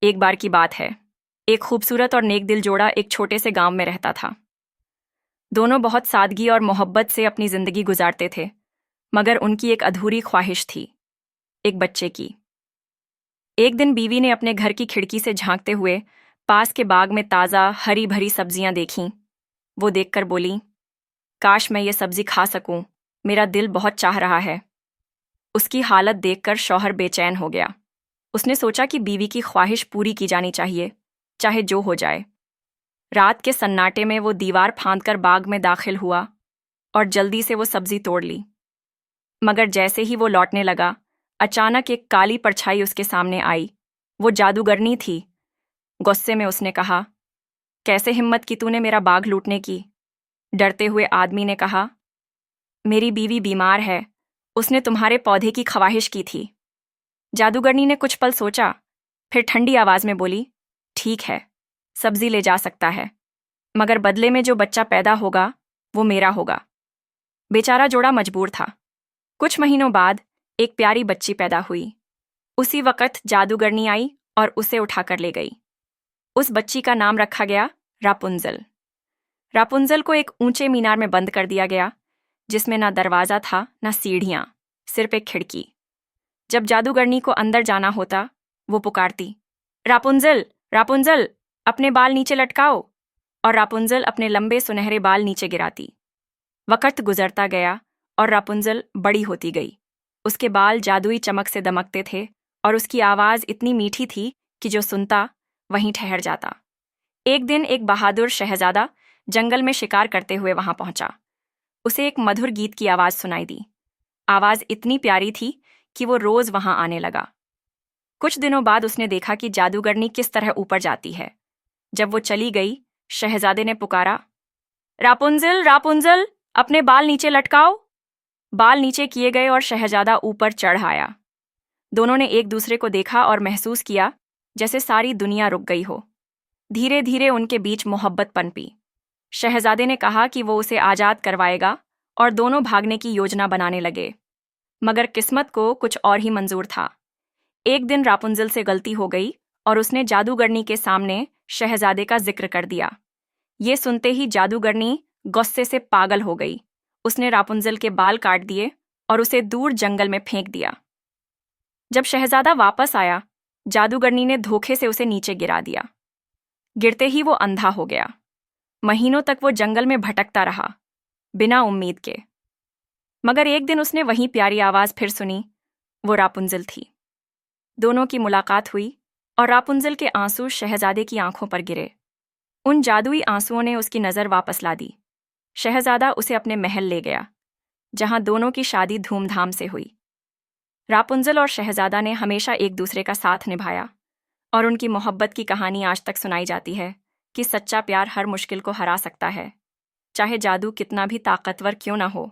एक बार की बात है, एक खूबसूरत और नेक दिल जोड़ा एक छोटे से गांव में रहता था। दोनों बहुत सादगी और मोहब्बत से अपनी जिंदगी गुजारते थे, मगर उनकी एक अधूरी ख्वाहिश थी, एक बच्चे की। एक दिन बीवी ने अपने घर की खिड़की से झांकते हुए पास के बाग में ताज़ा हरी भरी सब्जियां देखीं। वो देखकर बोली, काश मैं ये सब्जी खा सकूं, मेरा दिल बहुत चाह रहा है। उसकी हालत देखकर शौहर बेचैन हो गया। उसने सोचा कि बीवी की ख्वाहिश पूरी की जानी चाहिए, चाहे जो हो जाए। रात के सन्नाटे में वो दीवार फांदकर बाग में दाखिल हुआ और जल्दी से वो सब्जी तोड़ ली। मगर जैसे ही वो लौटने लगा, अचानक एक काली परछाई उसके सामने आई। वो जादूगरनी थी। गुस्से में उसने कहा, कैसे हिम्मत की तूने मेरा बाग लूटने की? डरते हुए आदमी ने कहा, मेरी बीवी बीमार है, उसने तुम्हारे पौधे की ख्वाहिश की थी। जादूगरनी ने कुछ पल सोचा, फिर ठंडी आवाज में बोली, ठीक है, सब्जी ले जा सकता है, मगर बदले में जो बच्चा पैदा होगा वो मेरा होगा। बेचारा जोड़ा मजबूर था। कुछ महीनों बाद एक प्यारी बच्ची पैदा हुई। उसी वक्त जादूगरनी आई और उसे उठाकर ले गई। उस बच्ची का नाम रखा गया रापुंजल। रापुंजल को एक ऊंचे मीनार में बंद कर दिया गया, जिसमें ना दरवाजा था ना सीढ़ियां, सिर्फ एक खिड़की। जब जादूगरनी को अंदर जाना होता, वो पुकारती, रापुंजल, रापुंजल, अपने बाल नीचे लटकाओ, और रापुंजल अपने लंबे सुनहरे बाल नीचे गिराती। वक्त गुजरता गया और रापुंजल बड़ी होती गई। उसके बाल जादुई चमक से दमकते थे और उसकी आवाज़ इतनी मीठी थी कि जो सुनता वहीं ठहर जाता। एक दिन एक बहादुर शहजादा जंगल में शिकार करते हुए वहां पहुंचा। उसे एक मधुर गीत की आवाज़ सुनाई दी। आवाज़ इतनी प्यारी थी कि वो रोज वहां आने लगा। कुछ दिनों बाद उसने देखा कि जादूगरनी किस तरह ऊपर जाती है। जब वो चली गई, शहजादे ने पुकारा, रापुंजल, रापुंजल, अपने बाल नीचे लटकाओ। बाल नीचे किए गए और शहजादा ऊपर चढ़ आया। दोनों ने एक दूसरे को देखा और महसूस किया जैसे सारी दुनिया रुक गई हो। धीरे धीरे उनके बीच मोहब्बत पनपी। शहजादे ने कहा कि वो उसे आजाद करवाएगा और दोनों भागने की योजना बनाने लगे। मगर किस्मत को कुछ और ही मंजूर था। एक दिन रापुंजल से गलती हो गई और उसने जादूगरनी के सामने शहजादे का जिक्र कर दिया। ये सुनते ही जादूगरनी गुस्से से पागल हो गई। उसने रापुंजल के बाल काट दिए और उसे दूर जंगल में फेंक दिया। जब शहजादा वापस आया, जादूगरनी ने धोखे से उसे नीचे गिरा दिया। गिरते ही वो अंधा हो गया। महीनों तक वो जंगल में भटकता रहा, बिना उम्मीद के। मगर एक दिन उसने वही प्यारी आवाज फिर सुनी। वो रापुंजल थी। दोनों की मुलाकात हुई और रापुंजल के आंसू शहजादे की आंखों पर गिरे। उन जादुई आंसुओं ने उसकी नज़र वापस ला दी। शहजादा उसे अपने महल ले गया, जहां दोनों की शादी धूमधाम से हुई। रापुंजल और शहजादा ने हमेशा एक दूसरे का साथ निभाया और उनकी मोहब्बत की कहानी आज तक सुनाई जाती है कि सच्चा प्यार हर मुश्किल को हरा सकता है, चाहे जादू कितना भी ताकतवर क्यों ना हो।